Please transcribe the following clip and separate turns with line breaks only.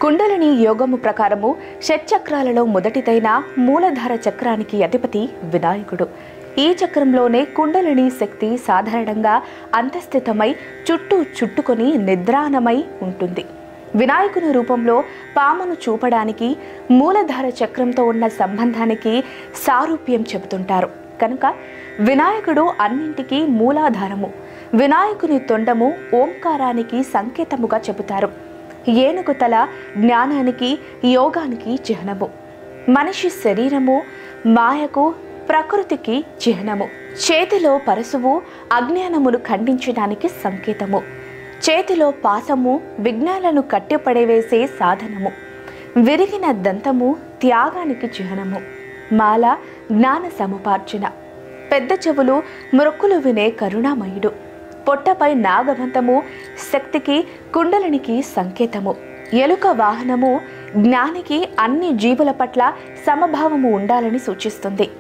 కుండలిని యోగము ప్రకారము షట్చక్రాలలో మొదటిదైన మూలధార చక్రానికి అధిపతి వినాయకుడు. ఈ చక్రంలోనే కుండలిని శక్తి సాధారణంగా అంతస్థితమై చుట్టుకొని నిద్రాణమై ఉంటుంది. వినాయకుని రూపంలో పామును చూపడానికి మూలధార చక్రంతో ఉన్న సంబంధానికి సారూప్యం చెబుతుంటారు. కనుక వినాయకుడు అన్నింటికీ మూలాధారము. వినాయకుని తొండము ఓంకారానికి సంకేతముగా చెబుతారు. ఏనుగు తల జ్ఞానానికి యోగానికి చిహ్నము. మనిషి శరీరము మాయకు ప్రకృతికి చిహ్నము. చేతిలో పరశువు అజ్ఞానమును ఖండించడానికి సంకేతము. చేతిలో పాసము విఘ్నాలను కట్టిపడవేసే సాధనము. విరిగిన దంతము త్యాగానికి చిహ్నము. మాల జ్ఞాన సముపార్జన. పెద్ద చెవులు మృక్కులు వినే కరుణామయుడు. పొట్టపై నాగవంతము శక్తికి కుండలినికి సంకేతము. ఎలుక వాహనము జ్ఞానికి అన్ని జీవుల పట్ల సమభావము ఉండాలని సూచిస్తుంది.